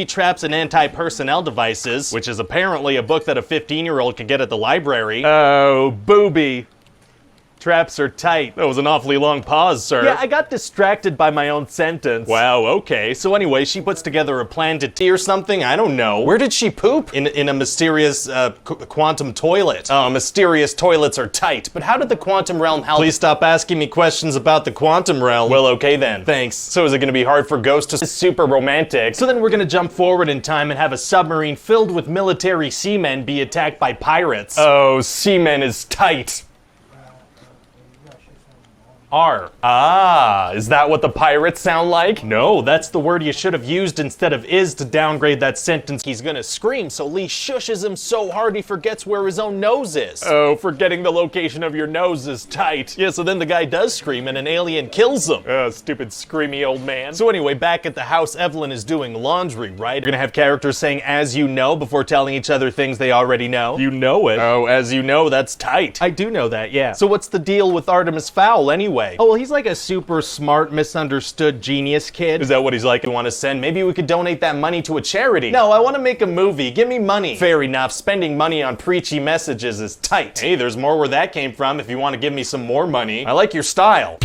He traps in anti-personnel devices, which is apparently a book that a 15-year-old could get at the library. Oh, booby. Traps are tight. That was an awfully long pause, sir. Yeah, I got distracted by my own sentence. Wow, okay. So anyway, she puts together a plan to tea or something? I don't know. Where did she poop? In a mysterious, quantum toilet. Oh, mysterious toilets are tight. But how did the quantum realm help? Please stop asking me questions about the quantum realm. Well, okay then. Thanks. So is it gonna be hard for Ghost to super romantic? So then we're gonna jump forward in time and have a submarine filled with military seamen be attacked by pirates. Oh, seamen is tight. R. Ah, is that what the pirates sound like? No, that's the word you should have used instead of is to downgrade that sentence. He's gonna scream, so Lee shushes him so hard he forgets where his own nose is. Oh, forgetting the location of your nose is tight. Yeah, so then the guy does scream and an alien kills him. Oh, stupid screamy old man. So anyway, back at the house, Evelyn is doing laundry, right? You're gonna have characters saying as you know before telling each other things they already know. You know it. Oh, as you know, that's tight. I do know that, yeah. So what's the deal with Artemis Fowl anyway? Oh, well, he's like a super smart, misunderstood genius kid. Is that what he's like? You want to send? Maybe we could donate that money to a charity. No, I want to make a movie. Give me money. Fair enough. Spending money on preachy messages is tight. Hey, there's more where that came from if you want to give me some more money. I like your style.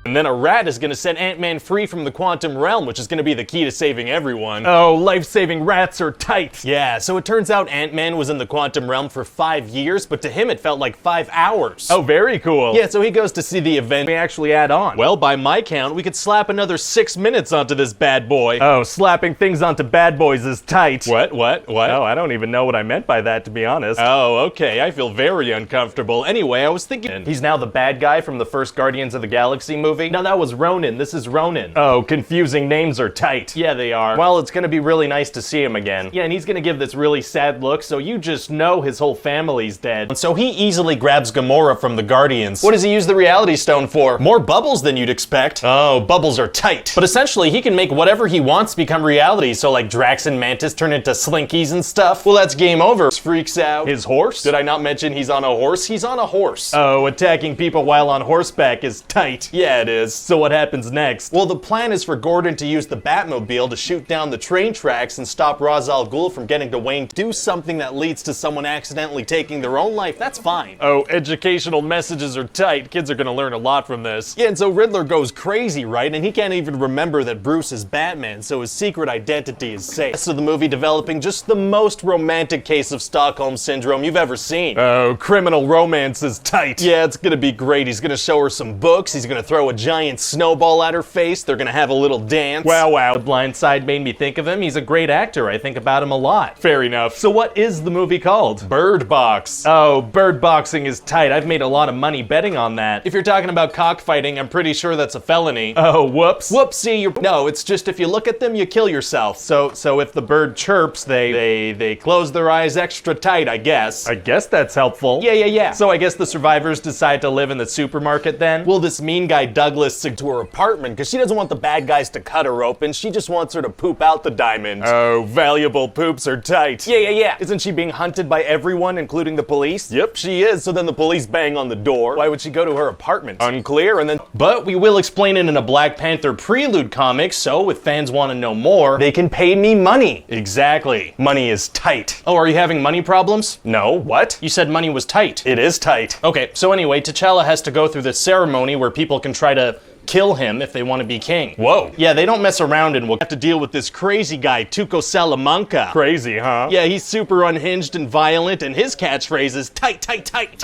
And then a rat is gonna set Ant-Man free from the quantum realm, which is gonna be the key to saving everyone. Oh, life-saving rats are tight. Yeah, so it turns out Ant-Man was in the quantum realm for 5 years, but to him it felt like 5 hours. Oh, very cool. Yeah, so he goes to see the event. We actually add on. Well, by my count, we could slap another 6 minutes onto this bad boy. Oh, slapping things onto bad boys is tight. What? Oh, I don't even know what I meant by that, to be honest. Oh, okay, I feel very uncomfortable. Anyway, I was thinking, he's now the bad guy from the first Guardians of the Galaxy movie. No, that was Ronan. This is Ronan. Oh, confusing names are tight. Yeah, they are. Well, it's gonna be really nice to see him again. Yeah, and he's gonna give this really sad look, so you just know his whole family's dead. And so he easily grabs Gamora from the Guardians. What does he use the Reality Stone for? More bubbles than you'd expect. Oh, bubbles are tight. But essentially, he can make whatever he wants become reality, so like Drax and Mantis turn into Slinkies and stuff. Well, that's game over. Freaks out. His horse? Did I not mention he's on a horse? He's on a horse. Oh, attacking people while on horseback is tight. Yeah, it is. So what happens next? Well, the plan is for Gordon to use the Batmobile to shoot down the train tracks and stop Ra's al Ghul from getting to Wayne. Do something that leads to someone accidentally taking their own life. That's fine. Oh, educational messages are tight. Kids are gonna learn a lot from this. Yeah, and so Riddler goes crazy, right? And he can't even remember that Bruce is Batman, so his secret identity is safe. So the movie developing just the most romantic case of Stockholm Syndrome you've ever seen. Oh, criminal romance is tight. Yeah, it's gonna be great. He's gonna show her some books. He's gonna throw a giant snowball at her face. They're gonna have a little dance. Wow. The Blind Side made me think of him. He's a great actor. I think about him a lot. Fair enough. So what is the movie called? Bird Box. Oh, bird boxing is tight. I've made a lot of money betting on that. If you're talking about cockfighting, I'm pretty sure that's a felony. Oh, whoops. Whoopsie, No, it's just if you look at them, you kill yourself. So if the bird chirps, they close their eyes extra tight, I guess. I guess that's helpful. Yeah. So I guess the survivors decide to live in the supermarket then? Well, this mean guy Douglas to her apartment because she doesn't want the bad guys to cut her open. She just wants her to poop out the diamond. Oh, valuable poops are tight. Yeah. Isn't she being hunted by everyone, including the police? Yep, she is. So then the police bang on the door. Why would she go to her apartment? Unclear, and then... But we will explain it in a Black Panther prelude comic, so if fans want to know more, they can pay me money. Exactly. Money is tight. Oh, are you having money problems? No, what? You said money was tight. It is tight. Okay, so anyway, T'Challa has to go through this ceremony where people can try to kill him if they want to be king. Whoa. Yeah, they don't mess around and we'll have to deal with this crazy guy, Tuco Salamanca. Crazy, huh? Yeah, he's super unhinged and violent and his catchphrase is tight.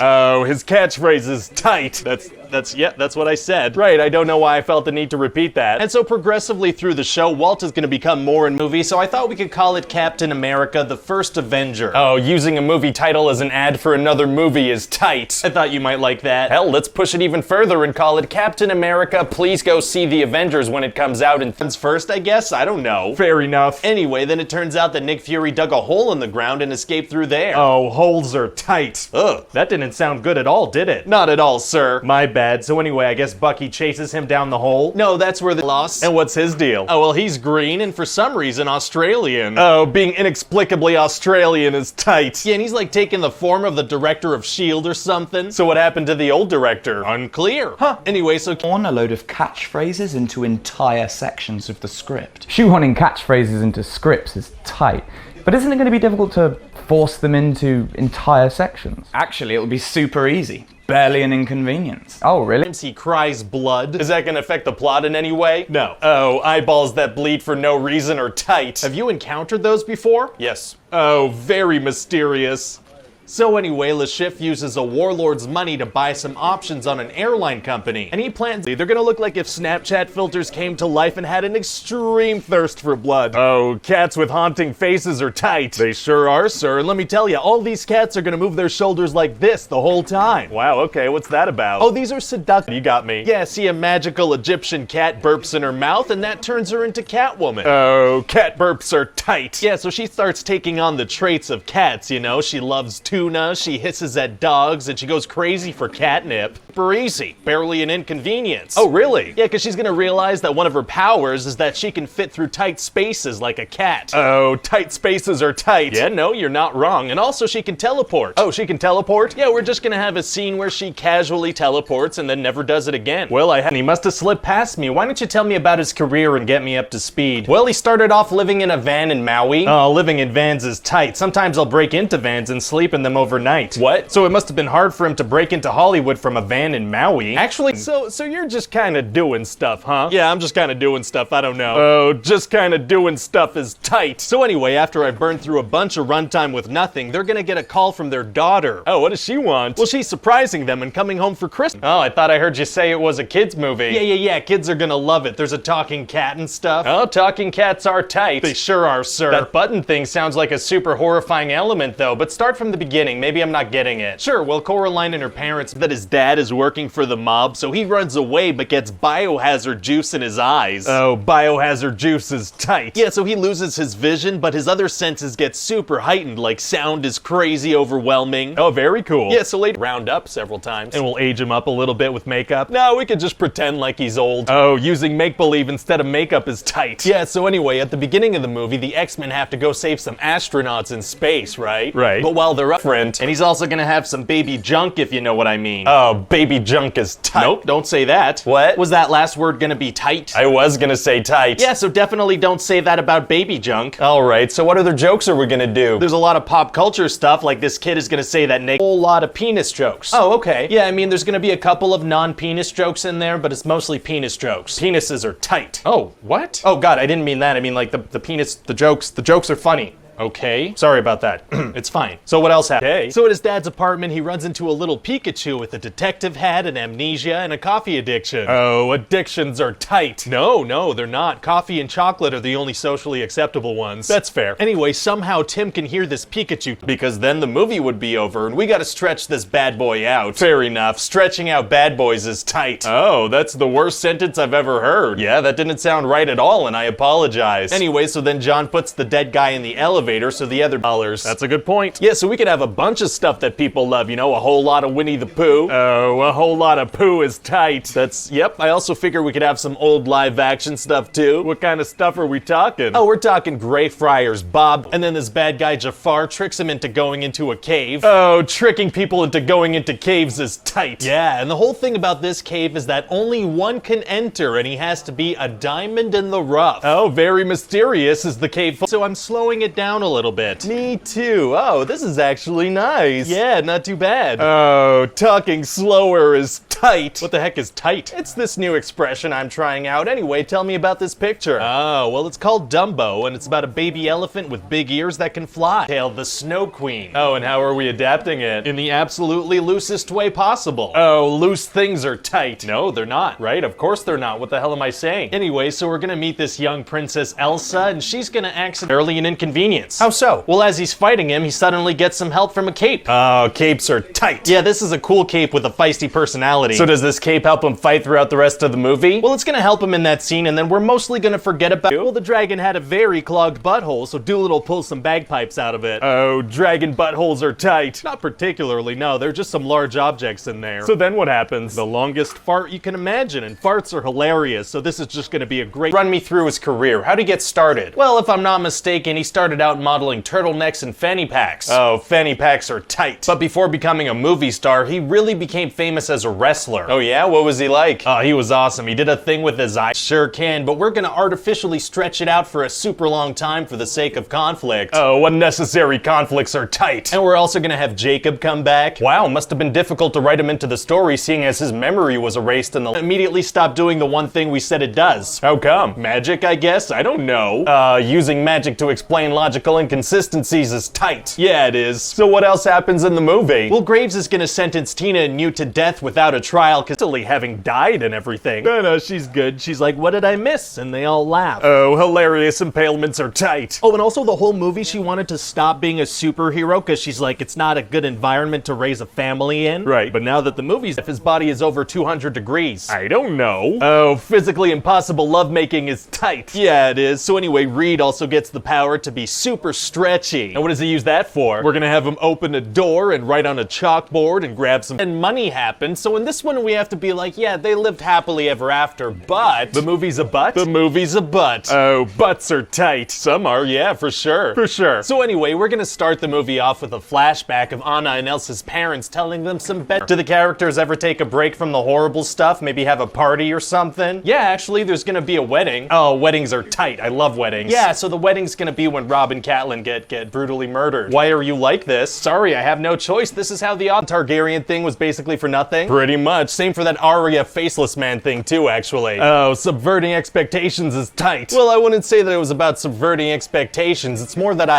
Oh, his catchphrase is tight. That's what I said. Right, I don't know why I felt the need to repeat that. And so progressively through the show, Walt is gonna become more in movie, so I thought we could call it Captain America: The First Avenger. Oh, using a movie title as an ad for another movie is tight. I thought you might like that. Hell, let's push it even further and call it Captain America: Please Go See the Avengers when it comes out in first, I guess? I don't know. Fair enough. Anyway, then it turns out that Nick Fury dug a hole in the ground and escaped through there. Oh, holes are tight. Ugh, that didn't sound good at all, did it? Not at all, sir. My bad. So anyway, I guess Bucky chases him down the hole. No, that's where they lost. And what's his deal? Oh, well, he's green and for some reason Australian. Oh, being inexplicably Australian is tight. Yeah, and he's like taking the form of the director of S.H.I.E.L.D. or something. So what happened to the old director? Unclear. Huh. Anyway, so on a load of catchphrases into entire sections of the script. Shoehorning catchphrases into scripts is tight, but isn't it going to be difficult to force them into entire sections? Actually, it'll be super easy. Barely an inconvenience. Oh, really? He cries blood. Is that gonna affect the plot in any way? No. Oh, eyeballs that bleed for no reason are tight. Have you encountered those before? Yes. Oh, very mysterious. So anyway, Le Chiffre uses a warlord's money to buy some options on an airline company. And he plans they're gonna look like if Snapchat filters came to life and had an extreme thirst for blood. Oh, cats with haunting faces are tight. They sure are, sir. And let me tell you, all these cats are gonna move their shoulders like this the whole time. Wow, okay, what's that about? Oh, these are seductive. You got me. Yeah, see, a magical Egyptian cat burps in her mouth and that turns her into Catwoman. Oh, cat burps are tight. Yeah, so she starts taking on the traits of cats, you know? She loves tuna, she hisses at dogs, and she goes crazy for catnip. Super easy. Barely an inconvenience. Oh, really? Yeah, because she's gonna realize that one of her powers is that she can fit through tight spaces like a cat. Oh, tight spaces are tight. Yeah, no, you're not wrong. And also she can teleport. Oh, she can teleport? Yeah, we're just gonna have a scene where she casually teleports and then never does it again. Well, he must have slipped past me. Why don't you tell me about his career and get me up to speed? Well, he started off living in a van in Maui. Oh, living in vans is tight. Sometimes I'll break into vans and sleep in them overnight. What? So it must have been hard for him to break into Hollywood from a van in Maui. Actually, so you're just kind of doing stuff, huh? Yeah, I'm just kind of doing stuff. I don't know. Oh, just kind of doing stuff is tight. So anyway, after I burned through a bunch of runtime with nothing, they're gonna get a call from their daughter. Oh, what does she want? Well, she's surprising them and coming home for Christmas. Oh, I thought I heard you say it was a kid's movie. Yeah, kids are gonna love it. There's a talking cat and stuff. Oh, talking cats are tight. They sure are, sir. That button thing sounds like a super horrifying element though, but start from the beginning. Maybe I'm not getting it. Sure, well, Coraline and her parents that his dad is working for the mob, so he runs away but gets biohazard juice in his eyes. Oh, biohazard juice is tight. Yeah, so he loses his vision, but his other senses get super heightened, like sound is crazy overwhelming. Oh, very cool. Yeah, so later round up several times, and we'll age him up a little bit with makeup. No, we could just pretend like he's old. Oh, using make-believe instead of makeup is tight. Yeah, so anyway, at the beginning of the movie, the X-Men have to go save some astronauts in space, right? Right. But while they're up front, and he's also gonna have some baby junk, if you know what I mean. Oh, baby junk is tight. Nope, don't say that. What? Was that last word gonna be tight? I was gonna say tight. Yeah, so definitely don't say that about baby junk. Alright, so what other jokes are we gonna do? There's a lot of pop culture stuff, like this kid is gonna say that whole lot of penis jokes. Oh, okay. Yeah, I mean, there's gonna be a couple of non-penis jokes in there, but it's mostly penis jokes. Penises are tight. Oh, what? Oh god, I didn't mean that. I mean like the penis, the jokes are funny. Okay. Sorry about that. It's fine. So what else happened? Okay. So at his dad's apartment, he runs into a little Pikachu with a detective hat, an amnesia, and a coffee addiction. Oh, addictions are tight. No, they're not. Coffee and chocolate are the only socially acceptable ones. That's fair. Anyway, somehow Tim can hear this Pikachu, because then the movie would be over, and we gotta stretch this bad boy out. Fair enough. Stretching out bad boys is tight. Oh, that's the worst sentence I've ever heard. Yeah, that didn't sound right at all, and I apologize. Anyway, so then John puts the dead guy in the elevator so the other dollars. That's a good point. Yeah, so we could have a bunch of stuff that people love, you know, a whole lot of Winnie the Pooh. Oh, a whole lot of poo is tight. Yep, I also figure we could have some old live action stuff too. What kind of stuff are we talking? Oh, we're talking Greyfriars Bob, and then this bad guy Jafar tricks him into going into a cave. Oh, tricking people into going into caves is tight. Yeah, and the whole thing about this cave is that only one can enter, and he has to be a diamond in the rough. Oh, very mysterious is the cave. So I'm slowing it down a little bit. Me too. Oh, this is actually nice. Yeah, not too bad. Oh, talking slower is tight. What the heck is tight? It's this new expression I'm trying out. Anyway, tell me about this picture. Oh, well, it's called Dumbo, and it's about a baby elephant with big ears that can fly. Tailed the Snow Queen. Oh, and how are we adapting it? In the absolutely loosest way possible. Oh, loose things are tight. No, they're not, right? Of course they're not. What the hell am I saying? Anyway, so we're gonna meet this young Princess Elsa, and she's gonna accidentally an inconvenience. experience. How so? Well, as he's fighting him, he suddenly gets some help from a cape. Oh, capes are tight. Yeah, this is a cool cape with a feisty personality. So does this cape help him fight throughout the rest of the movie? Well, it's gonna help him in that scene, and then we're mostly gonna forget about it. Well, the dragon had a very clogged butthole, so Doolittle pulls some bagpipes out of it. Oh, dragon buttholes are tight. Not particularly, no, they're just some large objects in there. So then what happens? The longest fart you can imagine, and farts are hilarious, so this is just gonna be a great— Run me through his career. How'd he get started? Well, if I'm not mistaken, he started out modeling turtlenecks and fanny packs. Oh, fanny packs are tight. But before becoming a movie star, he really became famous as a wrestler. Oh yeah? What was he like? Oh, he was awesome. He did a thing with his eye. Sure can, but we're gonna artificially stretch it out for a super long time for the sake of conflict. Oh, unnecessary conflicts are tight. And we're also gonna have Jacob come back. Wow, must have been difficult to write him into the story, seeing as his memory was erased and immediately stopped doing the one thing we said it does. How come? Magic, I guess? I don't know. Using magic to explain logical inconsistencies is tight. Yeah, it is. So what else happens in the movie? Well, Graves is gonna sentence Tina and Newt to death without a trial, cause Tilly having died and everything. No, she's good. She's like, what did I miss? And they all laugh. Oh, hilarious impalements are tight. Oh, and also the whole movie she wanted to stop being a superhero cause she's like, it's not a good environment to raise a family in. Right, but now that the movie's, if his body is over 200 degrees. I don't know. Oh, physically impossible lovemaking is tight. Yeah, it is. So anyway, Reed also gets the power to be super stretchy. And what does he use that for? We're gonna have him open a door and write on a chalkboard and grab some, and money happens. So in this one we have to be like, yeah, they lived happily ever after, but the movie's a butt? The movie's a butt. Oh, butts are tight. Some are, yeah, for sure. For sure. So anyway, we're gonna start the movie off with a flashback of Anna and Elsa's parents telling them some better. Do the characters ever take a break from the horrible stuff? Maybe have a party or something? Yeah, actually, there's gonna be a wedding. Oh, weddings are tight. I love weddings. Yeah, so the wedding's gonna be when Rob and Catelyn get brutally murdered. Why are you like this? Sorry, I have no choice. This is how the Targaryen thing was basically for nothing. Pretty much. Same for that Arya faceless man thing too, actually. Oh, subverting expectations is tight. Well, I wouldn't say that it was about subverting expectations. It's more that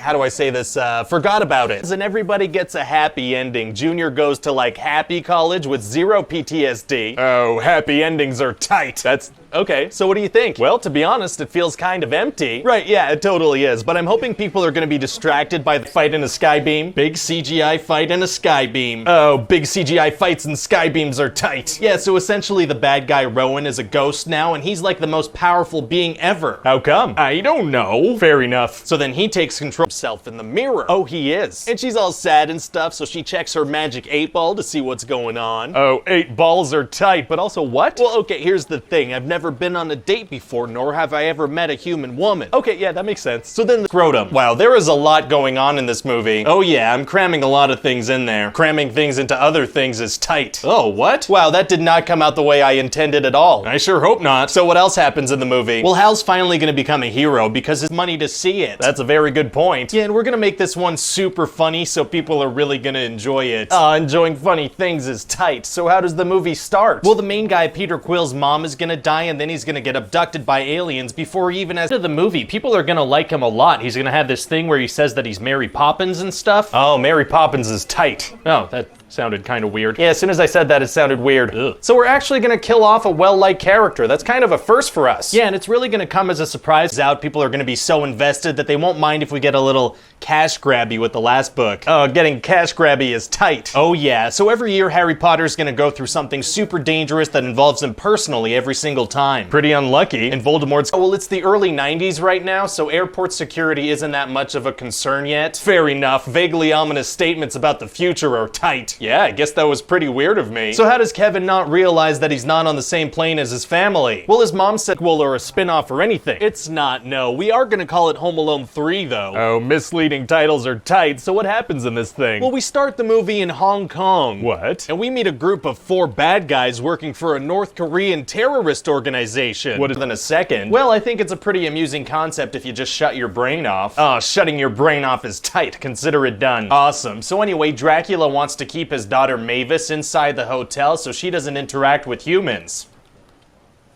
how do I say this, forgot about it. And everybody gets a happy ending. Junior goes to like happy college with zero PTSD. Oh, happy endings are tight. That's okay, so what do you think? Well, to be honest, it feels kind of empty. Right, yeah, it totally is, but I'm hoping people are gonna be distracted by the fight in a skybeam. Big CGI fight in a skybeam. Oh, big CGI fights and skybeams are tight. Yeah, so essentially the bad guy Rowan is a ghost now, and he's like the most powerful being ever. How come? I don't know. Fair enough. So then he takes control of himself in the mirror. Oh, he is. And she's all sad and stuff, so she checks her magic 8-ball to see what's going on. Oh, 8 balls are tight, but also what? Well, okay, here's the thing. I've never been on a date before, nor have I ever met a human woman. Okay, yeah, that makes sense. So then the scrotum. Wow, there is a lot going on in this movie. Oh yeah, I'm cramming a lot of things in there. Cramming things into other things is tight. Oh, what? Wow, that did not come out the way I intended at all. I sure hope not. So what else happens in the movie? Well, Hal's finally gonna become a hero because his money to see it. That's a very good point. Yeah, and we're gonna make this one super funny so people are really gonna enjoy it. Enjoying funny things is tight. So how does the movie start? Well, the main guy, Peter Quill's mom, is gonna die, and then he's gonna get abducted by aliens before he even has to the movie. People are gonna like him a lot. He's gonna have this thing where he says that he's Mary Poppins and stuff. Oh, Mary Poppins is tight. Oh, that sounded kind of weird. Yeah, as soon as I said that, it sounded weird. Ugh. So we're actually gonna kill off a well-liked character. That's kind of a first for us. Yeah, and it's really gonna come as a surprise out. People are gonna be so invested that they won't mind if we get a little cash grabby with the last book. Oh, getting cash grabby is tight. Oh yeah, so every year Harry Potter's gonna go through something super dangerous that involves him personally every single time. Pretty unlucky. And Voldemort's, oh, well, it's the early 90s right now, so airport security isn't that much of a concern yet. Fair enough. Vaguely ominous statements about the future are tight. Yeah, I guess that was pretty weird of me. So how does Kevin not realize that he's not on the same plane as his family? Well, his mom said, well, or a spin-off or anything. It's not, no. We are gonna call it Home Alone 3, though. Oh, misleading titles are tight. So what happens in this thing? Well, we start the movie in Hong Kong. What? And we meet a group of 4 bad guys working for a North Korean terrorist organization. What is in a second? Well, I think it's a pretty amusing concept if you just shut your brain off. Oh, shutting your brain off is tight. Consider it done. Awesome. So anyway, Dracula wants to keep his daughter Mavis inside the hotel so she doesn't interact with humans.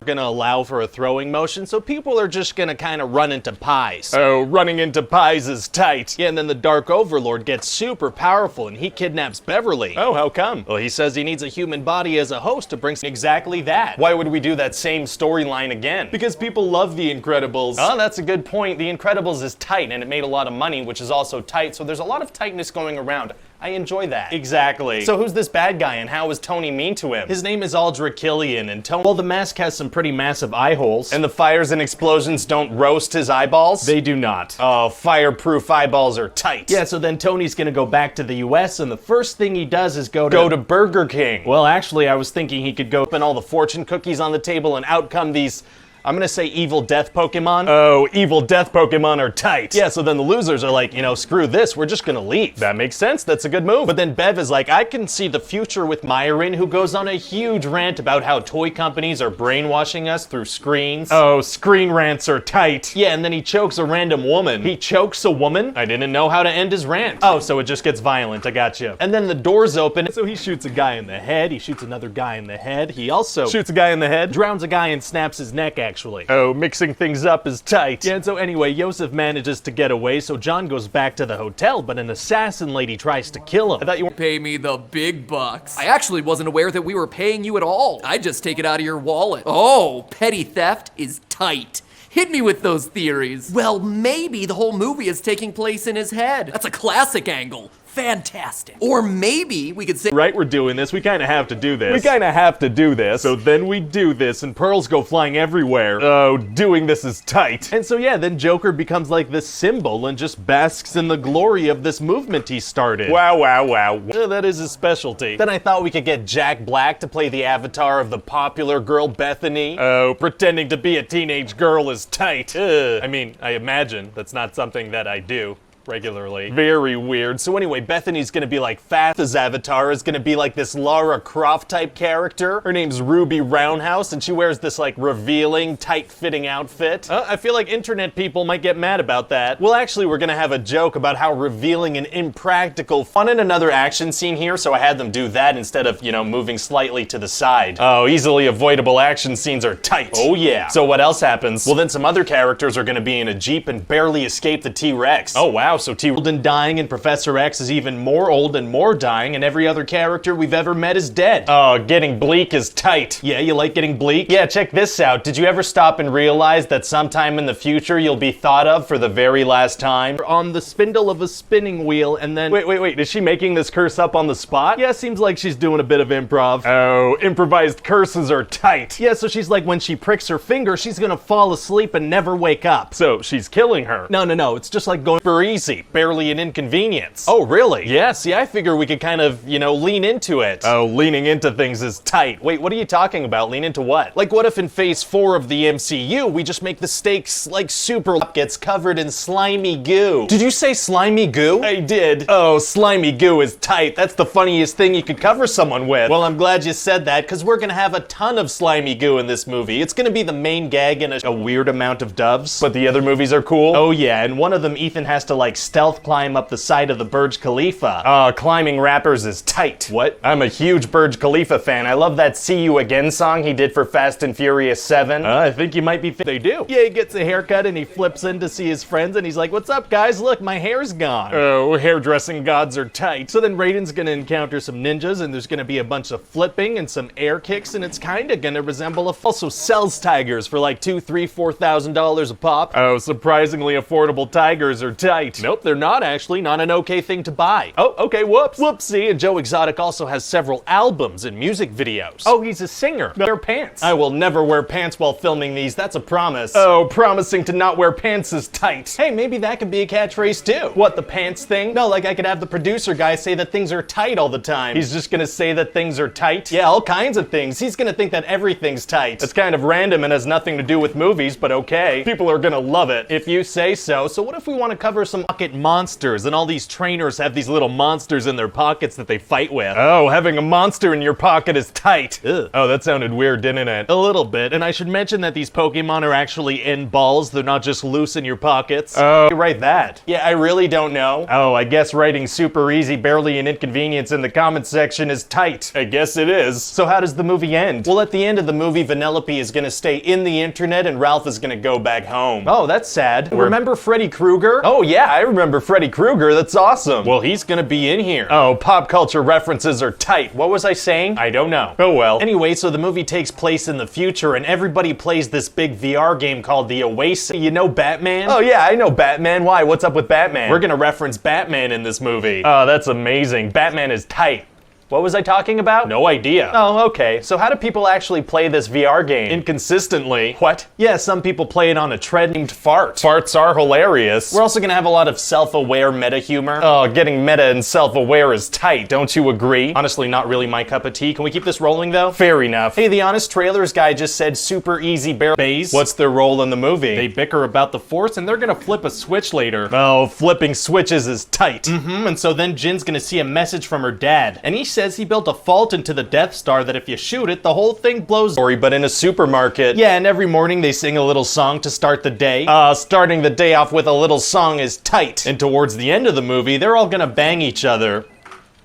gonna allow for a throwing motion, so people are just gonna kind of run into pies. Oh, running into pies is tight. Yeah, and then the Dark Overlord gets super powerful and he kidnaps Beverly. Oh, how come? Well, he says he needs a human body as a host to bring exactly that. Why would we do that same storyline again? Because people love The Incredibles. Oh, that's a good point. The Incredibles is tight and it made a lot of money, which is also tight, so there's a lot of tightness going around. I enjoy that. Exactly. So who's this bad guy and how is Tony mean to him? His name is Aldrich Killian, and Tony, well, the mask has some pretty massive eye holes, and the fires and explosions don't roast his eyeballs. They do not. Oh, fireproof eyeballs are tight. Yeah, so then Tony's gonna go back to the US, and the first thing he does is go to Burger King. Well, actually, I was thinking he could go open all the fortune cookies on the table and out come these, I'm gonna say evil death Pokemon. Oh, evil death Pokemon are tight. Yeah, so then the losers are like, you know, screw this, we're just gonna leave. That makes sense, that's a good move. But then Bev is like, I can see the future with Myron, who goes on a huge rant about how toy companies are brainwashing us through screens. Oh, screen rants are tight. Yeah, and then he chokes a random woman. He chokes a woman? I didn't know how to end his rant. Oh, so it just gets violent, I gotcha. And then the doors open, so he shoots a guy in the head, he shoots another guy in the head, he also shoots a guy in the head, drowns a guy and snaps his neck, actually. Oh, mixing things up is tight. Yeah, and so anyway, Yosef manages to get away, so John goes back to the hotel, but an assassin lady tries to kill him. I thought you were Pay me the big bucks. I actually wasn't aware that we were paying you at all. I just take it out of your wallet. Oh, petty theft is tight. Hit me with those theories. Well, maybe the whole movie is taking place in his head. That's a classic angle. Fantastic. Or maybe we could say, right, we're doing this. We kind of have to do this. We kind of have to do this. So then we do this, and pearls go flying everywhere. Oh, doing this is tight. And so yeah, then Joker becomes like this symbol and just basks in the glory of this movement he started. Wow, wow, wow. That is his specialty. Then I thought we could get Jack Black to play the avatar of the popular girl Bethany. Oh, pretending to be a teenage girl is tight. I mean, I imagine that's not something that I do regularly. Very weird. So anyway, Bethany's gonna be like Fatha's avatar is gonna be like this Lara Croft type character. Her name's Ruby Roundhouse, and she wears this like revealing, tight-fitting outfit. I feel like internet people might get mad about that. Well, actually, we're gonna have a joke about how revealing and impractical. Wanted another action scene here, so I had them do that instead of, you know, moving slightly to the side. Oh, easily avoidable action scenes are tight. Oh yeah. So what else happens? Well, then some other characters are gonna be in a Jeep and barely escape the T-Rex. Oh wow, so T-old and dying, and Professor X is even more old and more dying, and every other character we've ever met is dead. Oh, getting bleak is tight. Yeah, you like getting bleak? Yeah, check this out. Did you ever stop and realize that sometime in the future you'll be thought of for the very last time? On the spindle of a spinning wheel, and then... Wait, is she making this curse up on the spot? Yeah, seems like she's doing a bit of improv. Oh, improvised curses are tight. Yeah, so she's like, when she pricks her finger, she's gonna fall asleep and never wake up. So she's killing her. No, it's just like going for easy. Barely an inconvenience. Oh, really? Yeah, see, I figure we could kind of, you know, lean into it. Oh, leaning into things is tight. Wait, what are you talking about? Lean into what? Like, what if in phase 4 of the MCU, we just make the stakes, like, super gets covered in slimy goo? Did you say slimy goo? I did. Oh, slimy goo is tight. That's the funniest thing you could cover someone with. Well, I'm glad you said that, because we're gonna have a ton of slimy goo in this movie. It's gonna be the main gag in a weird amount of doves, but the other movies are cool. Oh, yeah, and one of them, Ethan has to, like, stealth climb up the side of the Burj Khalifa. Climbing rappers is tight. What? I'm a huge Burj Khalifa fan. I love that See You Again song he did for Fast and Furious 7. I think you might be they do. Yeah, he gets a haircut and he flips in to see his friends and he's like, what's up guys? Look, my hair's gone. Oh, hairdressing gods are tight. So then Raiden's gonna encounter some ninjas and there's gonna be a bunch of flipping and some air kicks and it's kinda gonna resemble also sells tigers for like $2,000, $3,000, $4,000 a pop. Oh, surprisingly affordable tigers are tight. Nope, they're not actually. Not an okay thing to buy. Oh, okay, whoops. Whoopsie. And Joe Exotic also has several albums and music videos. Oh, he's a singer. Wear pants. I will never wear pants while filming these. That's a promise. Oh, promising to not wear pants is tight. Hey, maybe that could be a catchphrase too. What, the pants thing? No, like I could have the producer guy say that things are tight all the time. He's just gonna say that things are tight? Yeah, all kinds of things. He's gonna think that everything's tight. That's kind of random and has nothing to do with movies, but okay. People are gonna love it if you say so. So what if we want to cover some pocket monsters, and all these trainers have these little monsters in their pockets that they fight with. Oh, having a monster in your pocket is tight. Ugh. Oh, that sounded weird, didn't it? A little bit. And I should mention that these Pokemon are actually in balls. They're not just loose in your pockets. Oh, you write that. Yeah, I really don't know. Oh, I guess writing super easy, barely an inconvenience in the comments section is tight. I guess it is. So how does the movie end? Well, at the end of the movie, Vanellope is gonna stay in the internet and Ralph is gonna go back home. Oh, that's sad. Remember Freddy Krueger? Oh yeah, I remember Freddy Krueger. That's awesome. Well, he's gonna be in here. Oh, pop culture references are tight. What was I saying? I don't know. Oh well. Anyway, so the movie takes place in the future and everybody plays this big VR game called The Oasis. You know Batman? Oh yeah, I know Batman. Why? What's up with Batman? We're gonna reference Batman in this movie. Oh, that's amazing. Batman is tight. What was I talking about? No idea. Oh, okay. So how do people actually play this VR game? Inconsistently. What? Yeah, some people play it on a tread named Fart. Farts are hilarious. We're also gonna have a lot of self-aware meta humor. Oh, getting meta and self-aware is tight, don't you agree? Honestly, not really my cup of tea. Can we keep this rolling though? Fair enough. Hey, the Honest Trailers guy just said super easy bear bays. What's their role in the movie? They bicker about the Force and they're gonna flip a switch later. Oh, flipping switches is tight. And so then Jin's gonna see a message from her dad. And he says he built a fault into the Death Star that if you shoot it, the whole thing blows. But in a supermarket. Yeah, and every morning they sing a little song to start the day. Starting the day off with a little song is tight. And towards the end of the movie, they're all gonna bang each other.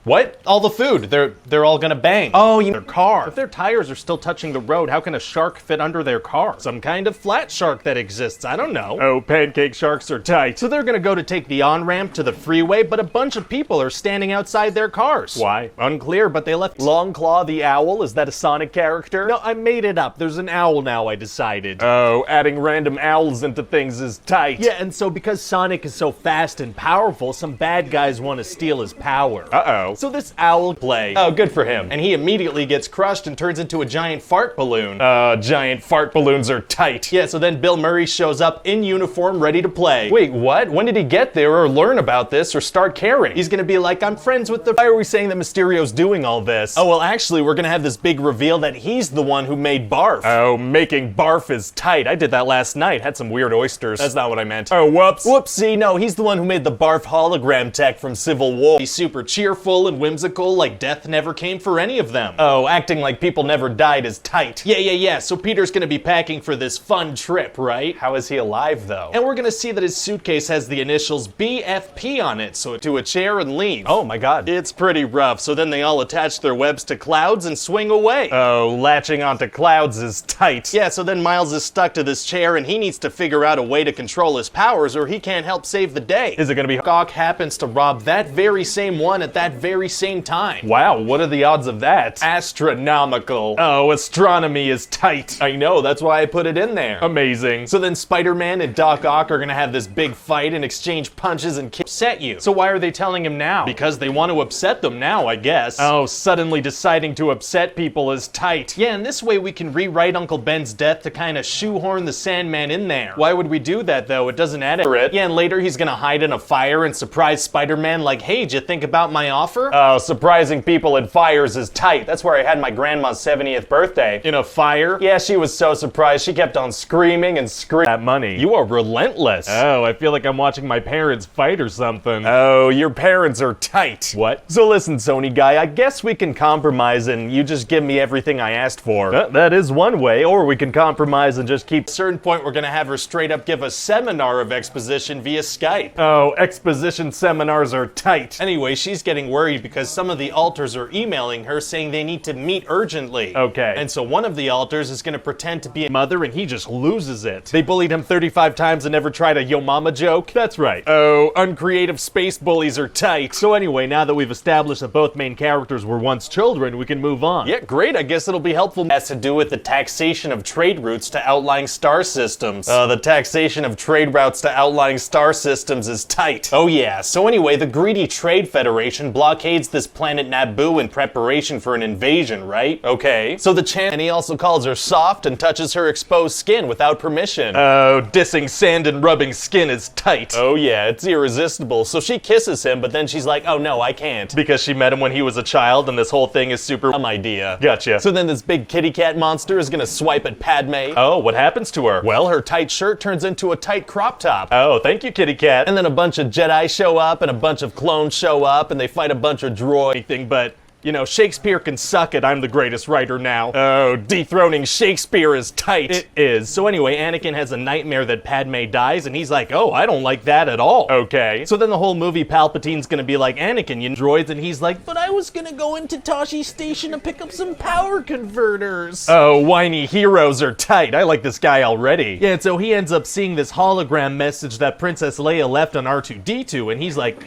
What? All the food. They're all gonna bang. Oh, you mean their car. If their tires are still touching the road, how can a shark fit under their car? Some kind of flat shark that exists. I don't know. Oh, pancake sharks are tight. So they're gonna go to take the on-ramp to the freeway, but a bunch of people are standing outside their cars. Why? Unclear, but they left Longclaw the owl. Is that a Sonic character? No, I made it up. There's an owl now, I decided. Oh, adding random owls into things is tight. Yeah, and so because Sonic is so fast and powerful, some bad guys want to steal his power. Uh-oh. So this owl play. Oh, good for him. And he immediately gets crushed and turns into a giant fart balloon. Giant fart balloons are tight. Yeah, so then Bill Murray shows up in uniform, ready to play. Wait, what? When did he get there or learn about this or start caring? He's gonna be like, I'm friends with the... Why are we saying that Mysterio's doing all this? Oh, well, actually, we're gonna have this big reveal that he's the one who made Barf. Oh, making Barf is tight. I did that last night. Had some weird oysters. That's not what I meant. Oh, whoops. Whoopsie, no, he's the one who made the Barf hologram tech from Civil War. He's super cheerful and whimsical, like death never came for any of them. Oh, acting like people never died is tight. Yeah, so Peter's gonna be packing for this fun trip, right? How is he alive, though? And we're gonna see that his suitcase has the initials BFP on it, so to a chair and leave. Oh my god. It's pretty rough, so then they all attach their webs to clouds and swing away. Oh, latching onto clouds is tight. Yeah, so then Miles is stuck to this chair and he needs to figure out a way to control his powers or he can't help save the day. Is it gonna be Hawk happens to rob that very same one at that very same time? Wow, what are the odds of that? Astronomical. Oh, astronomy is tight. I know, that's why I put it in there. Amazing. So then Spider-Man and Doc Ock are gonna have this big fight and exchange punches and upset you. So why are they telling him now? Because they want to upset them now, I guess. Oh, suddenly deciding to upset people is tight. Yeah, and this way we can rewrite Uncle Ben's death to kind of shoehorn the Sandman in there. Why would we do that, though? It doesn't add it. Yeah, and later he's gonna hide in a fire and surprise Spider-Man like, hey, did you think about my offer? Oh, surprising people in fires is tight. That's where I had my grandma's 70th birthday. In a fire? Yeah, she was so surprised. She kept on screaming and screaming. That money. You are relentless. Oh, I feel like I'm watching my parents fight or something. Oh, your parents are tight. What? So listen, Sony guy, I guess we can compromise and you just give me everything I asked for. That is one way, or we can compromise and just keep... At a certain point, we're gonna have her straight up give a seminar of exposition via Skype. Oh, exposition seminars are tight. Anyway, she's getting worried because some of the alters are emailing her saying they need to meet urgently. Okay. And so one of the alters is gonna pretend to be a mother and he just loses it. They bullied him 35 times and never tried a yo mama joke. That's right. Oh, uncreative space bullies are tight. So anyway, now that we've established that both main characters were once children, we can move on. Yeah, great. I guess it'll be helpful. It has to do with the taxation of trade routes to outlying star systems. The taxation of trade routes to outlying star systems is tight. Oh yeah. So anyway, the greedy Trade Federation blogs blockades this planet Naboo in preparation for an invasion, right? Okay. So and he also calls her soft and touches her exposed skin without permission. Oh, dissing sand and rubbing skin is tight. Oh yeah, it's irresistible. So she kisses him, but then she's like, oh no, I can't. Because she met him when he was a child and this whole thing is super dumb idea. Gotcha. So then this big kitty cat monster is gonna swipe at Padme. Oh, what happens to her? Well, her tight shirt turns into a tight crop top. Oh, thank you, kitty cat. And then a bunch of Jedi show up and a bunch of clones show up and they fight a bunch of droid thing, but you know, Shakespeare can suck it. I'm the greatest writer now. Oh, dethroning Shakespeare is tight. It is. So anyway, Anakin has a nightmare that Padme dies, and he's like, oh, I don't like that at all. Okay. So then the whole movie, Palpatine's gonna be like, Anakin, you droids, and he's like, but I was gonna go into Tashi Station to pick up some power converters. Oh, whiny heroes are tight. I like this guy already. Yeah, and so he ends up seeing this hologram message that Princess Leia left on R2-D2, and he's like,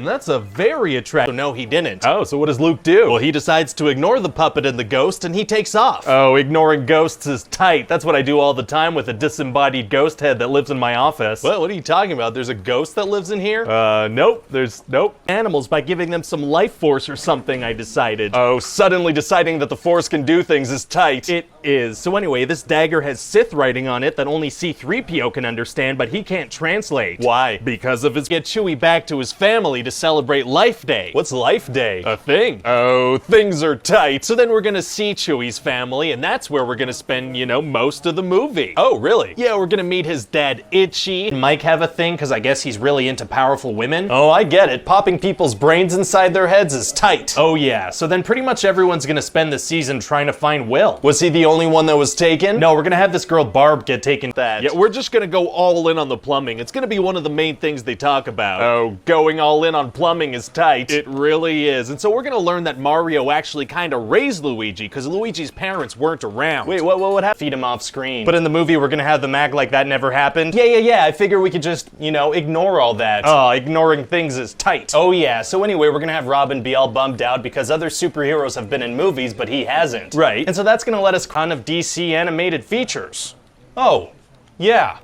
that's a very attractive. So no, he didn't. Oh, so what does Luke do? Well, he decides to ignore the puppet and the ghost, and he takes off. Oh, ignoring ghosts is tight. That's what I do all the time with a disembodied ghost head that lives in my office. Well, what are you talking about? There's a ghost that lives in here? Nope. Nope. Animals by giving them some life force or something, I decided. Oh, suddenly deciding that the Force can do things is tight. It is. So anyway, this dagger has Sith writing on it that only C-3PO can understand, but he can't translate. Why? Because of his get Chewie back to his family to celebrate Life Day. What's Life Day? A thing. Oh, things are tight. So then we're gonna see Chewie's family, and that's where we're gonna spend, you know, most of the movie. Oh, really? Yeah, we're gonna meet his dad, Itchy. Mike have a thing, because I guess he's really into powerful women. Oh, I get it. Popping people's brains inside their heads is tight. Oh, yeah. So then pretty much everyone's gonna spend the season trying to find Will. Was he the only one that was taken? No, we're gonna have this girl Barb get taken. Yeah, we're just gonna go all in on the plumbing. It's gonna be one of the main things they talk about. Oh, going all in on plumbing is tight. It really is. And so we're gonna learn that Mario actually kind of raised Luigi, because Luigi's parents weren't around. Wait, what would happen? Feed him off screen. But in the movie, we're gonna have them act like that never happened? Yeah, I figure we could just, you know, ignore all that. Oh, ignoring things is tight. Oh yeah, so anyway, we're gonna have Robin be all bummed out because other superheroes have been in movies, but he hasn't. Right. And so that's gonna let us kind of DC animated features. Oh, yeah.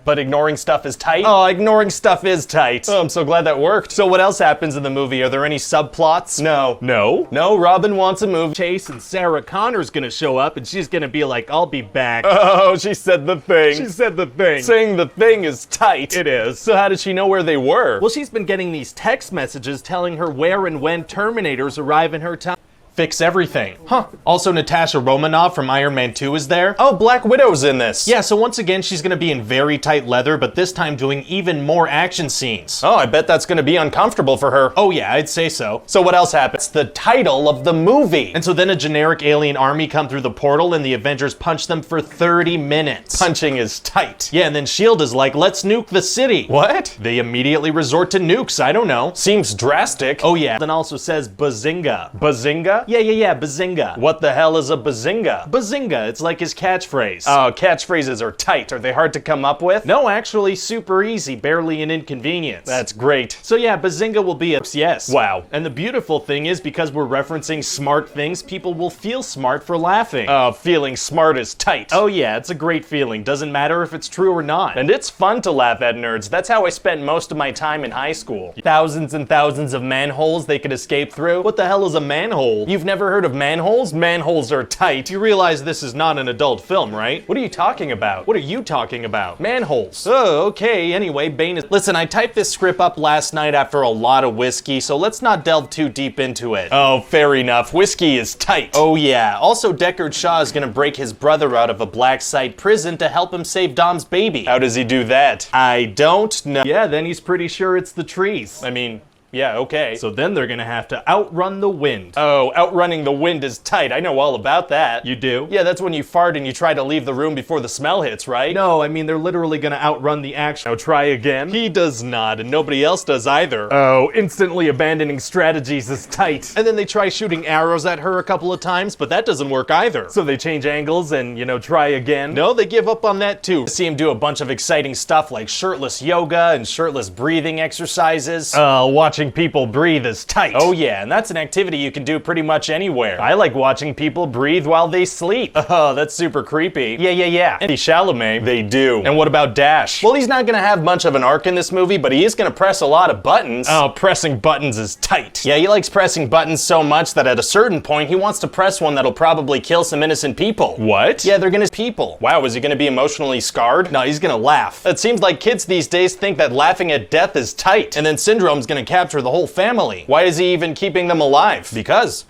But ignoring stuff is tight? Oh, ignoring stuff is tight. Oh, I'm so glad that worked. So what else happens in the movie? Are there any subplots? No, Robin wants a movie. Chase and Sarah Connor's gonna show up and she's gonna be like, I'll be back. Oh, she said the thing. She said the thing. Saying the thing is tight. It is. So how did she know where they were? Well, she's been getting these text messages telling her where and when Terminators arrive in her time. Fix everything. Huh. Also, Natasha Romanoff from Iron Man 2 is there. Oh, Black Widow's in this. Yeah, so once again, she's gonna be in very tight leather, but this time doing even more action scenes. Oh, I bet that's gonna be uncomfortable for her. Oh yeah, I'd say so. So what else happens? It's the title of the movie. And so then a generic alien army come through the portal and the Avengers punch them for 30 minutes. Punching is tight. Yeah, and then S.H.I.E.L.D. is like, let's nuke the city. What? They immediately resort to nukes, I don't know. Seems drastic. Oh yeah, then also says Bazinga. Bazinga? Yeah, Bazinga. What the hell is a Bazinga? Bazinga, it's like his catchphrase. Oh, catchphrases are tight. Are they hard to come up with? No, actually, super easy, barely an inconvenience. That's great. So yeah, Bazinga will be a yes. Wow. And the beautiful thing is, because we're referencing smart things, people will feel smart for laughing. Feeling smart is tight. Oh yeah, it's a great feeling. Doesn't matter if it's true or not. And it's fun to laugh at nerds. That's how I spent most of my time in high school. Thousands and thousands of manholes they could escape through. What the hell is a manhole? You've never heard of manholes? Manholes are tight. You realize this is not an adult film, right? What are you talking about? What are you talking about? Manholes. Oh, okay. Anyway, Bane is... Listen, I typed this script up last night after a lot of whiskey, so let's not delve too deep into it. Oh, fair enough. Whiskey is tight. Oh, yeah. Also, Deckard Shaw is gonna break his brother out of a black site prison to help him save Dom's baby. How does he do that? I don't know. Yeah, then he's pretty sure it's the trees. I mean... Yeah, okay. So then they're gonna have to outrun the wind. Oh, outrunning the wind is tight. I know all about that. You do? Yeah, that's when you fart and you try to leave the room before the smell hits, right? No, I mean they're literally gonna outrun the action. Now try again. He does not, and nobody else does either. Oh, instantly abandoning strategies is tight. And then they try shooting arrows at her a couple of times, but that doesn't work either. So they change angles and, you know, try again. No, they give up on that too. See him do a bunch of exciting stuff like shirtless yoga and shirtless breathing exercises. Watching watching people breathe is tight. Oh yeah, and that's an activity you can do pretty much anywhere. I like watching people breathe while they sleep. Oh, that's super creepy. Yeah. And Chalamet, they do. And what about Dash? Well, he's not gonna have much of an arc in this movie, but he is gonna press a lot of buttons. Oh, pressing buttons is tight. Yeah, he likes pressing buttons so much that at a certain point, he wants to press one that'll probably kill some innocent people. What? Yeah, they're gonna people. Wow, is he gonna be emotionally scarred? No, he's gonna laugh. It seems like kids these days think that laughing at death is tight, and then Syndrome's gonna capture the whole family. Why is he even keeping them alive? Because,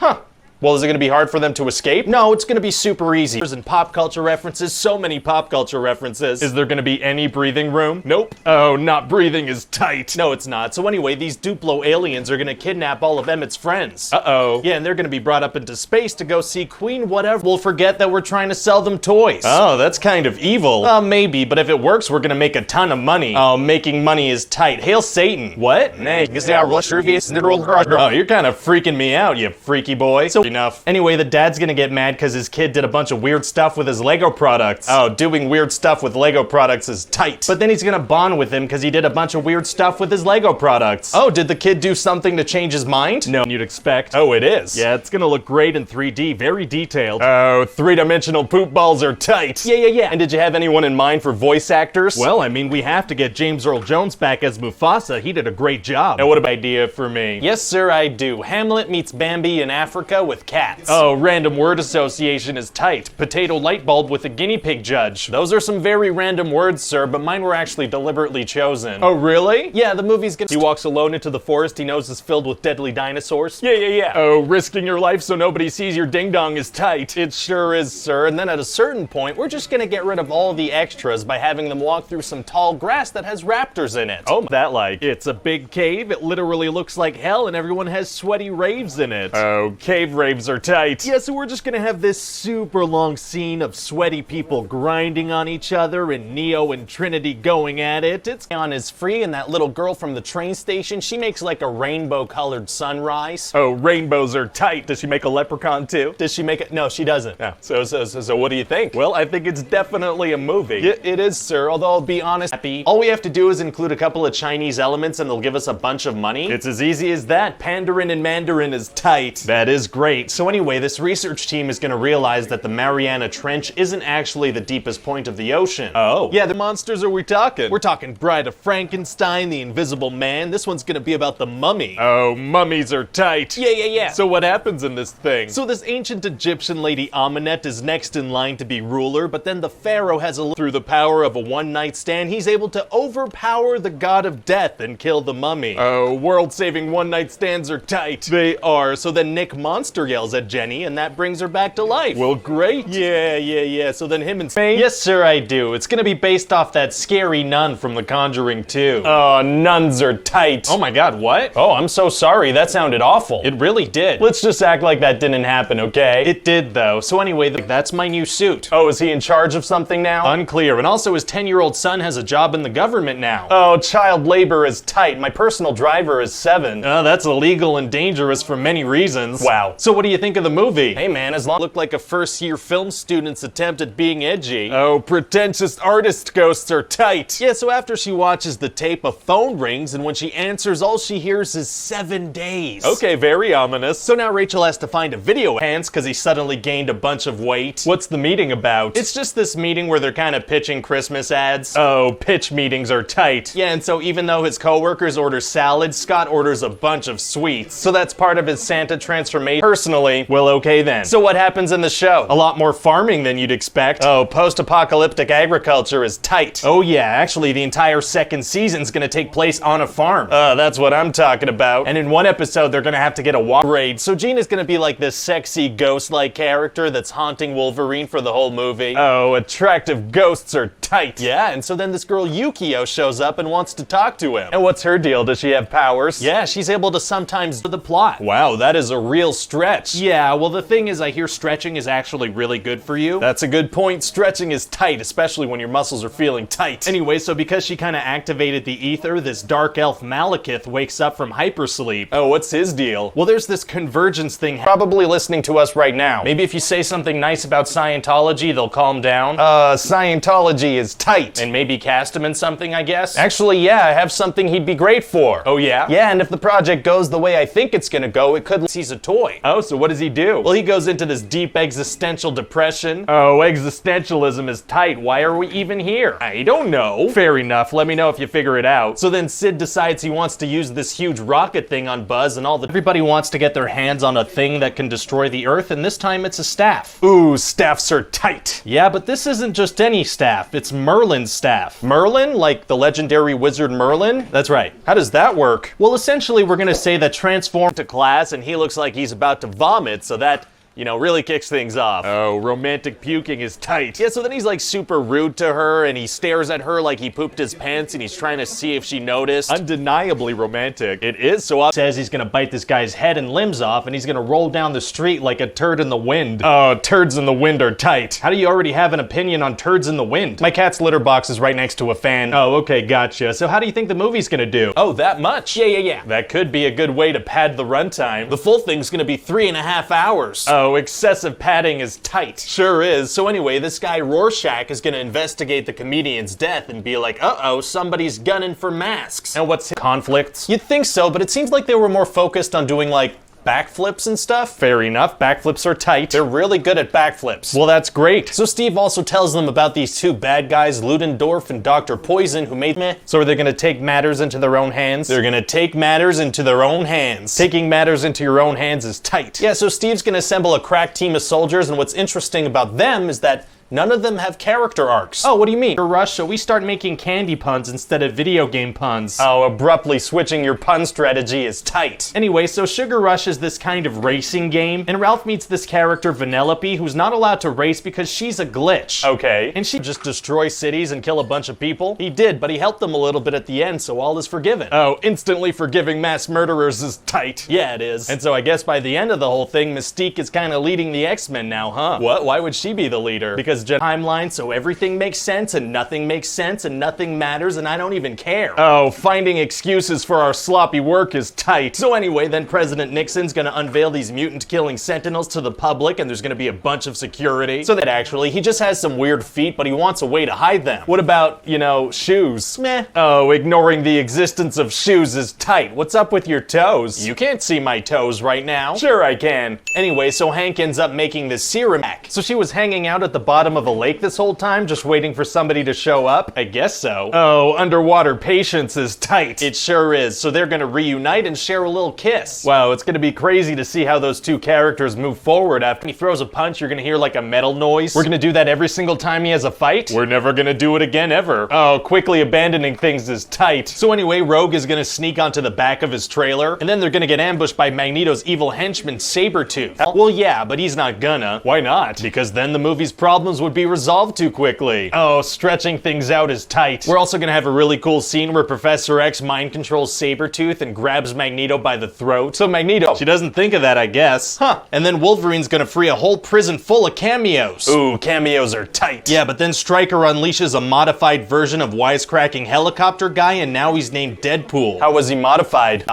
well, is it gonna be hard for them to escape? No, it's gonna be super easy. There's pop culture references, so many pop culture references. Is there gonna be any breathing room? Nope. Oh, not breathing is tight. No, it's not. So anyway, these Duplo aliens are gonna kidnap all of Emmett's friends. Uh-oh. Yeah, and they're gonna be brought up into space to go see Queen whatever. We'll forget that we're trying to sell them toys. Oh, that's kind of evil. Maybe, but if it works, we're gonna make a ton of money. Oh, making money is tight. Hail Satan. What? Oh, you're kind of freaking me out, you freaky boy. So enough. Anyway, the dad's gonna get mad because his kid did a bunch of weird stuff with his Lego products. Oh, doing weird stuff with Lego products is tight. But then he's gonna bond with him because he did a bunch of weird stuff with his Lego products. Oh, did the kid do something to change his mind? No, you'd expect. Oh, it is. Yeah, it's gonna look great in 3D, very detailed. Oh, three-dimensional poop balls are tight. Yeah. And did you have anyone in mind for voice actors? Well, I mean, we have to get James Earl Jones back as Mufasa. He did a great job. And what about idea for me? Yes, sir, I do. Hamlet meets Bambi in Africa with cats. Oh, random word association is tight. Potato light bulb with a guinea pig judge. Those are some very random words, sir, but mine were actually deliberately chosen. Oh, really? Yeah, the movie's gonna— He walks alone into the forest he knows is filled with deadly dinosaurs. Yeah. Oh, risking your life so nobody sees your ding-dong is tight. It sure is, sir. And then at a certain point, we're just gonna get rid of all the extras by having them walk through some tall grass that has raptors in it. Oh, that like, it's a big cave, it literally looks like hell, and everyone has sweaty raves in it. Oh, cave raves are tight. Yeah, so we're just gonna have this super long scene of sweaty people grinding on each other and Neo and Trinity going at it. It's on is free, and that little girl from the train station, she makes like a rainbow-colored sunrise. Oh, rainbows are tight. Does she make a leprechaun too? Does she make it? No, she doesn't. No. So what do you think? Well, I think it's definitely a movie. Yeah, it is, sir, although I'll be honest, all we have to do is include a couple of Chinese elements and they'll give us a bunch of money. It's as easy as that. Pandarin and Mandarin is tight. That is great. So anyway, this research team is gonna realize that the Mariana Trench isn't actually the deepest point of the ocean. Oh. Yeah, the monsters are we talking? We're talking Bride of Frankenstein, the Invisible Man. This one's gonna be about the mummy. Oh, mummies are tight. Yeah. So what happens in this thing? So this ancient Egyptian lady Amenet is next in line to be ruler, but then the pharaoh has through the power of a one-night stand, he's able to overpower the god of death and kill the mummy. Oh, world-saving one-night stands are tight. They are. So then Nick Monster yells at Jenny, and that brings her back to life. Well, great. Yeah. So then him and Spain. Yes, sir, I do. It's gonna be based off that scary nun from The Conjuring 2. Oh, nuns are tight. Oh my god, what? Oh, I'm so sorry. That sounded awful. It really did. Let's just act like that didn't happen, okay? It did, though. So anyway, that's my new suit. Oh, is he in charge of something now? Unclear. And also, his 10-year-old son has a job in the government now. Oh, child labor is tight. My personal driver is 7. Oh, that's illegal and dangerous for many reasons. Wow. So what do you think of the movie? Hey man, as long as it looked like a first-year film student's attempt at being edgy. Oh, pretentious artist ghosts are tight. Yeah, so after she watches the tape, a phone rings, and when she answers, all she hears is 7 days. Okay, very ominous. So now Rachel has to find a video pants because he suddenly gained a bunch of weight. What's the meeting about? It's just this meeting where they're kind of pitching Christmas ads. Oh, pitch meetings are tight. Yeah, and so even though his coworkers order salad, Scott orders a bunch of sweets. So that's part of his Santa transformation. Personally, well, okay then. So what happens in the show? A lot more farming than you'd expect. Oh, post-apocalyptic agriculture is tight. Oh yeah, actually the entire second season's gonna take place on a farm. That's what I'm talking about. And in one episode, they're gonna have to get a walk raid. So Gina's gonna be like this sexy ghost-like character that's haunting Wolverine for the whole movie. Oh, attractive ghosts are tight. Yeah, and so then this girl Yukio shows up and wants to talk to him. And what's her deal? Does she have powers? Yeah, she's able to sometimes do the plot. Wow, that is a real stretch. stretch. Yeah, well the thing is I hear stretching is actually really good for you. That's a good point. Stretching is tight, especially when your muscles are feeling tight. Anyway, so because she kind of activated the ether, this dark elf Malekith wakes up from hypersleep. Oh, what's his deal? Well, there's this convergence thing probably listening to us right now. Maybe if you say something nice about Scientology, they'll calm down. Scientology is tight. And maybe cast him in something, I guess? Actually, yeah, I have something he'd be great for. Oh yeah? Yeah, and if the project goes the way I think it's gonna go, it could he's a toy. Oh, so what does he do? Well, he goes into this deep existential depression. Oh, existentialism is tight. Why are we even here? I don't know. Fair enough. Let me know if you figure it out. So then Sid decides he wants to use this huge rocket thing on Buzz, and everybody wants to get their hands on a thing that can destroy the Earth, and this time it's a staff. Ooh, staffs are tight. Yeah, but this isn't just any staff. It's Merlin's staff. Merlin? Like the legendary wizard Merlin? That's right. How does that work? Well, essentially, we're gonna say that transformed to class, and he looks like he's about to vomit, so that, you know, really kicks things off. Oh, romantic puking is tight. Yeah, so then he's like super rude to her and he stares at her like he pooped his pants and he's trying to see if she noticed. Undeniably romantic. It is, so says he's gonna bite this guy's head and limbs off and he's gonna roll down the street like a turd in the wind. Oh, turds in the wind are tight. How do you already have an opinion on turds in the wind? My cat's litter box is right next to a fan. Oh, okay, gotcha. So how do you think the movie's gonna do? Oh, that much? Yeah. That could be a good way to pad the runtime. The full thing's gonna be 3.5 hours. Oh, excessive padding is tight. Sure is. So anyway, this guy Rorschach is gonna investigate the comedian's death and be like, uh-oh, somebody's gunning for masks. And what's conflicts? You'd think so, but it seems like they were more focused on doing like backflips and stuff. Fair enough, backflips are tight. They're really good at backflips. Well, that's great. So Steve also tells them about these two bad guys, Ludendorff and Dr. Poison, who made meh. So are they gonna take matters into their own hands? They're gonna take matters into their own hands. Taking matters into your own hands is tight. Yeah, so Steve's gonna assemble a crack team of soldiers, and what's interesting about them is that none of them have character arcs. Oh, what do you mean? Russia, we start making candy puns instead of video game puns. Oh, abruptly switching your pun strategy is tight. Anyway, so Sugar Rush is this kind of racing game, and Ralph meets this character, Vanellope, who's not allowed to race because she's a glitch. Okay. And she just destroy cities and kill a bunch of people? He did, but he helped them a little bit at the end, so all is forgiven. Oh, instantly forgiving mass murderers is tight. Yeah, it is. And so I guess by the end of the whole thing, Mystique is kind of leading the X-Men now, huh? What? Why would she be the leader? Because timeline, so everything makes sense and nothing makes sense and nothing matters and I don't even care. Oh, finding excuses for our sloppy work is tight. So anyway, then President Nixon's gonna unveil these mutant-killing sentinels to the public and there's gonna be a bunch of security. So that actually, he just has some weird feet, but he wants a way to hide them. What about, you know, shoes? Meh. Oh, ignoring the existence of shoes is tight. What's up with your toes? You can't see my toes right now. Sure I can. Anyway, so Hank ends up making this serum pack. So she was hanging out at the bottom of a lake this whole time, just waiting for somebody to show up? I guess so. Oh, underwater patience is tight. It sure is. So they're gonna reunite and share a little kiss. Wow, it's gonna be crazy to see how those two characters move forward. After he throws a punch, you're gonna hear like a metal noise. We're gonna do that every single time he has a fight? We're never gonna do it again ever. Oh, quickly abandoning things is tight. So anyway, Rogue is gonna sneak onto the back of his trailer, and then they're gonna get ambushed by Magneto's evil henchman, Sabretooth. Well, yeah, but he's not gonna. Why not? Because then the movie's problems would be resolved too quickly. Oh, stretching things out is tight. We're also gonna have a really cool scene where Professor X mind controls Sabretooth and grabs Magneto by the throat. So Magneto, she doesn't think of that, I guess. Huh. And then Wolverine's gonna free a whole prison full of cameos. Ooh, cameos are tight. Yeah, but then Stryker unleashes a modified version of wisecracking helicopter guy and now he's named Deadpool. How was he modified?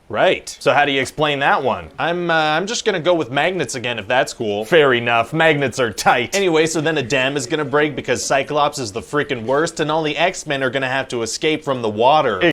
Right. So how do you explain that one? I'm just gonna go with magnets again if that's cool. Fair enough, magnets are tight. Anyway, so then a dam is gonna break because Cyclops is the freaking worst and all the X-Men are gonna have to escape from the water.